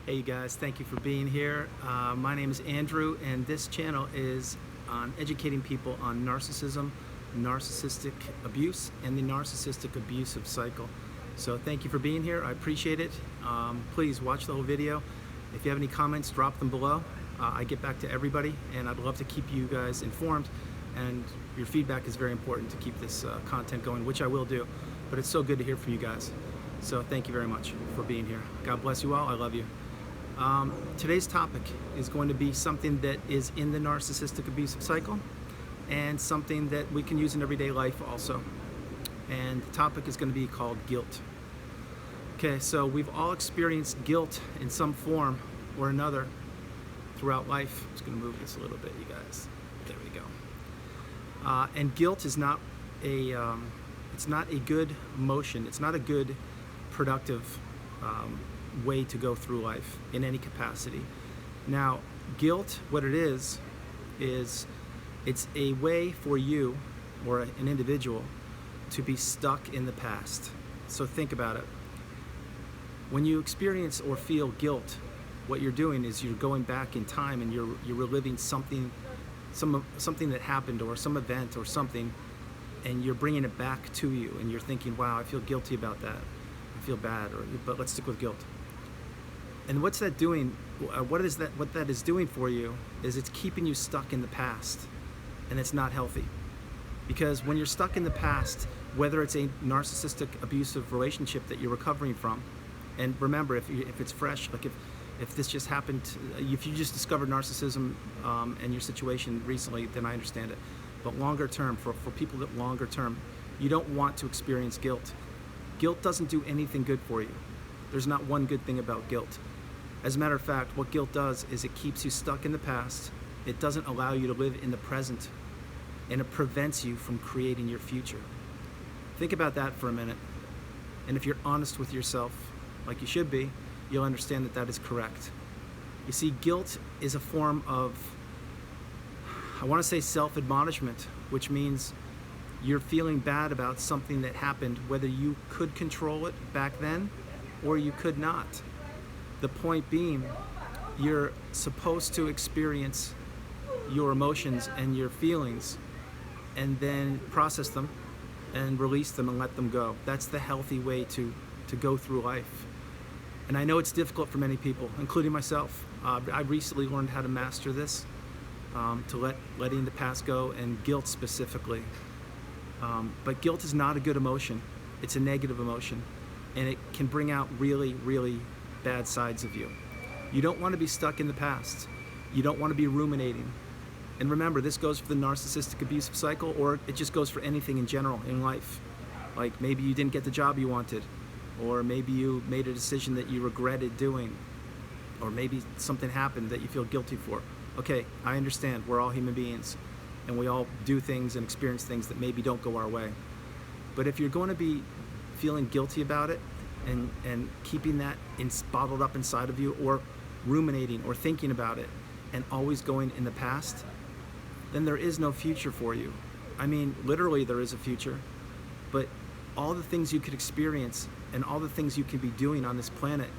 Hey you guys, thank you for being here. My name is Andrew, and this channel is on educating people on narcissism, narcissistic abuse, and the narcissistic abusive cycle. So thank you for being here. I appreciate it. Please watch the whole video. If you have any comments, drop them below. I get back to everybody, and I'd love to keep you guys informed, and your feedback is very important to keep this content going, which I will do. But it's so good to hear from you guys. So thank you very much for being here. God bless you all. I love you. Today's topic is going to be something that is in the narcissistic abusive cycle and something that we can use in everyday life also. And the topic is going to be called guilt. Okay, so we've all experienced guilt in some form or another throughout life. I'm just going to move this a little bit, you guys. There we go. And guilt is not it's not a good emotion. It's not a good, productive way to go through life in any capacity. Now, guilt, what it is it's a way for you or an individual to be stuck in the past. So think about it. When you experience or feel guilt, what you're doing is you're going back in time and you're reliving something that happened or some event or something, and you're bringing it back to you, and you're thinking, wow, I feel guilty about that. I feel bad, but let's stick with guilt. And what's that doing? What that is doing for you is it's keeping you stuck in the past, and it's not healthy. Because when you're stuck in the past, whether it's a narcissistic abusive relationship that you're recovering from, and remember, if it's fresh, like if this just happened, if you just discovered narcissism and your situation recently, then I understand it. But longer term, for people that longer term, you don't want to experience guilt. Guilt doesn't do anything good for you. There's not one good thing about guilt. As a matter of fact, what guilt does is it keeps you stuck in the past. It doesn't allow you to live in the present, and it prevents you from creating your future. Think about that for a minute. And if you're honest with yourself, like you should be, you'll understand that that is correct. You see, guilt is a form of, I want to say, self-admonishment, which means you're feeling bad about something that happened, whether you could control it back then or you could not. The point being, you're supposed to experience your emotions and your feelings and then process them and release them and let them go. That's the healthy way to go through life. And I know it's difficult for many people, including myself. I recently learned how to master this, letting the past go, and guilt specifically. But guilt is not a good emotion. It's a negative emotion, and it can bring out really, really bad sides of you. You don't want to be stuck in the past. You don't want to be ruminating. And remember, this goes for the narcissistic abusive cycle, or it just goes for anything in general in life. Like maybe you didn't get the job you wanted, or maybe you made a decision that you regretted doing, or maybe something happened that you feel guilty for. Okay, I understand. We're all human beings, and we all do things and experience things that maybe don't go our way. But if you're going to be feeling guilty about it and keeping that bottled up inside of you, or ruminating or thinking about it and always going in the past, then there is no future for you. I mean, literally there is a future, but all the things you could experience and all the things you can be doing on this planet,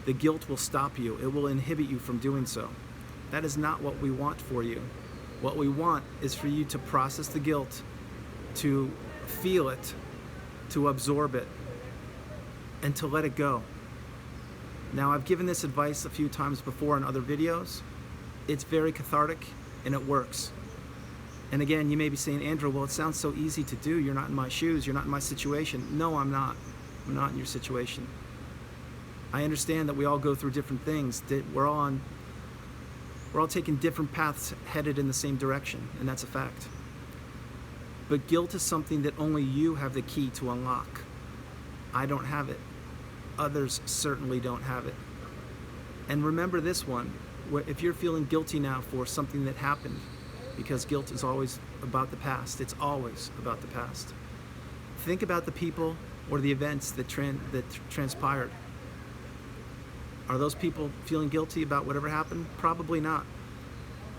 the guilt will stop you. It will inhibit you from doing so. That is not what we want for you. What we want is for you to process the guilt, to feel it, to absorb it, and to let it go. Now, I've given this advice a few times before in other videos. It's very cathartic, and it works. And again, you may be saying, Andrew, well, it sounds so easy to do. You're not in my shoes. You're not in my situation. No, I'm not. I'm not in your situation. I understand that we all go through different things. That we're all taking different paths headed in the same direction, and that's a fact. But guilt is something that only you have the key to unlock. I don't have it. Others certainly don't have it. And remember this one, if you're feeling guilty now for something that happened, because guilt is always about the past. It's always about the past. Think about the people or the events that transpired. Are those people feeling guilty about whatever happened? Probably not.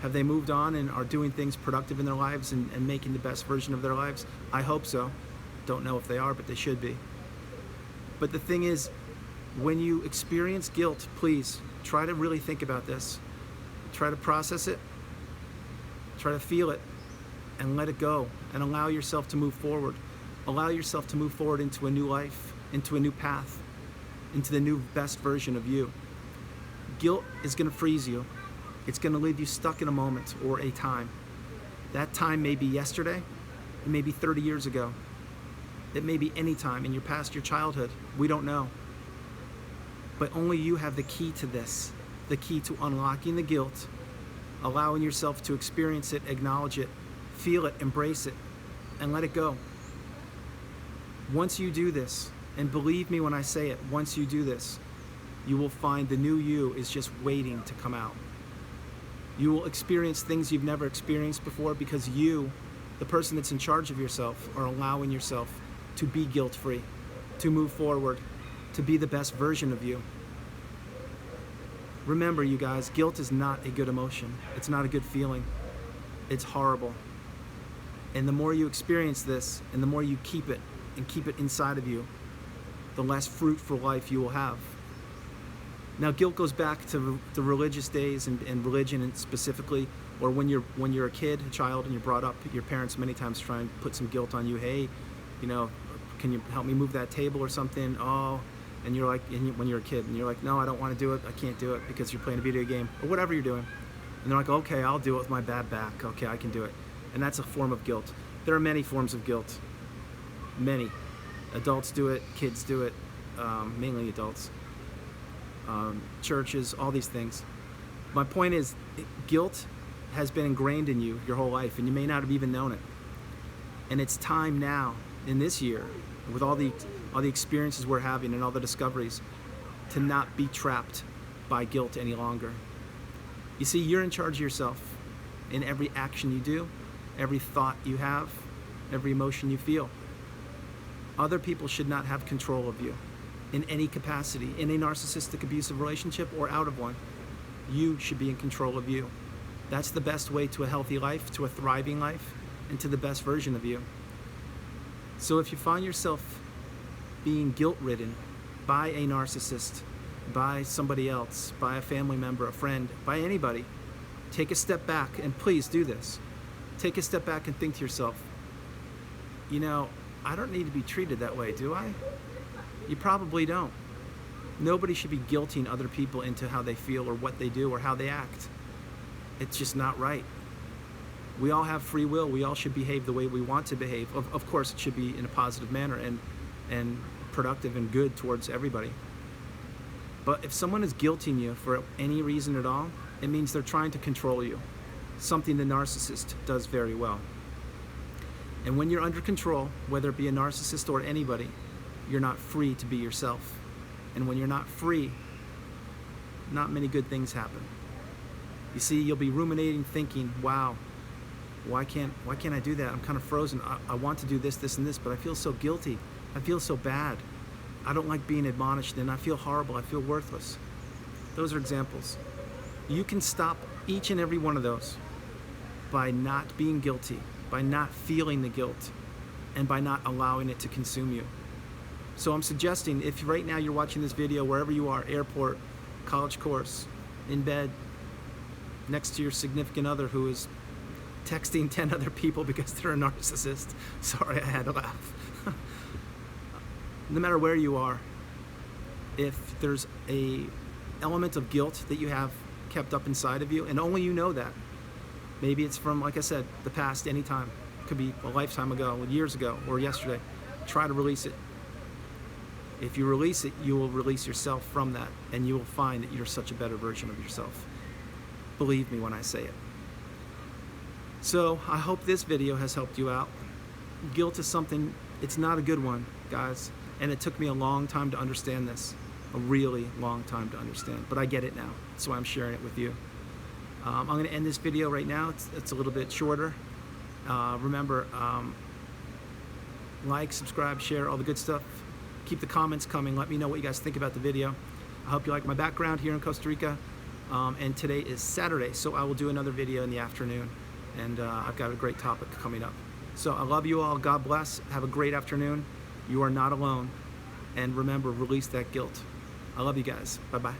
Have they moved on and are doing things productive in their lives and making the best version of their lives? I hope so. Don't know if they are, but they should be. But the thing is, When you experience guilt, please try to really think about this. Try to process it, try to feel it, and let it go, and allow yourself to move forward. Allow yourself to move forward into a new life, into a new path, into the new best version of you. Guilt is going to freeze you. It's going to leave you stuck in a moment or a time. That time may be yesterday, it may be 30 years ago. It may be any time in your past, your childhood. We don't know. But only you have the key to this, the key to unlocking the guilt, allowing yourself to experience it, acknowledge it, feel it, embrace it, and let it go. Once you do this, and believe me when I say it, once you do this, you will find the new you is just waiting to come out. You will experience things you've never experienced before because you, the person that's in charge of yourself, are allowing yourself to be guilt-free, to move forward, to be the best version of you. Remember, you guys, guilt is not a good emotion. It's not a good feeling. It's horrible. And the more you experience this, and the more you keep it, and keep it inside of you, the less fruitful life you will have. Now, guilt goes back to the religious days and religion, and specifically, or when you're a kid, a child, and you're brought up, your parents many times try and put some guilt on you. Hey, can you help me move that table or something? Oh, and you're like, when you're a kid, and you're like, no, I don't want to do it. I can't do it because you're playing a video game or whatever you're doing. And they're like, okay, I'll do it with my bad back. Okay, I can do it. And that's a form of guilt. There are many forms of guilt. Many. Adults do it, kids do it, mainly adults. Churches, all these things. My point is, guilt has been ingrained in you your whole life, and you may not have even known it. And it's time now, in this year, with all the experiences we're having and all the discoveries, to not be trapped by guilt any longer. You see, you're in charge of yourself in every action you do, every thought you have, every emotion you feel. Other people should not have control of you in any capacity, in a narcissistic abusive relationship or out of one. You should be in control of you. That's the best way to a healthy life, to a thriving life, and to the best version of you. So if you find yourself being guilt-ridden by a narcissist, by somebody else, by a family member, a friend, by anybody, take a step back, and please do this. Take a step back and think to yourself, I don't need to be treated that way, do I? You probably don't. Nobody should be guilting other people into how they feel or what they do or how they act. It's just not right. We all have free will. We all should behave the way we want to behave. Of course, it should be in a positive manner and productive and good towards everybody. But if someone is guilting you for any reason at all, it means they're trying to control you, something the narcissist does very well. And when you're under control, whether it be a narcissist or anybody, you're not free to be yourself. And when you're not free, not many good things happen. You see, you'll be ruminating, thinking, wow, why can't I do that? I'm kind of frozen. I want to do this, this, and this, but I feel so guilty. I feel so bad. I don't like being admonished, and I feel horrible. I feel worthless. Those are examples. You can stop each and every one of those by not being guilty, by not feeling the guilt, and by not allowing it to consume you. So I'm suggesting, if right now you're watching this video, wherever you are, airport, college course, in bed, next to your significant other who is texting 10 other people because they're a narcissist. Sorry, I had to laugh. No matter where you are, if there's a element of guilt that you have kept up inside of you, and only you know that, maybe it's from, like I said, the past, any time. It could be a lifetime ago, years ago, or yesterday. Try to release it. If you release it, you will release yourself from that, and you will find that you're such a better version of yourself. Believe me when I say it. So I hope this video has helped you out. Guilt is something, it's not a good one, guys. And it took me a long time to understand this. A really long time to understand. But I get it now. That's why I'm sharing it with you. I'm going to end this video right now. It's a little bit shorter. Remember, like, subscribe, share, all the good stuff. Keep the comments coming. Let me know what you guys think about the video. I hope you like my background here in Costa Rica. And today is Saturday, so I will do another video in the afternoon. And I've got a great topic coming up. So I love you all. God bless. Have a great afternoon. You are not alone. And remember, release that guilt. I love you guys. Bye-bye.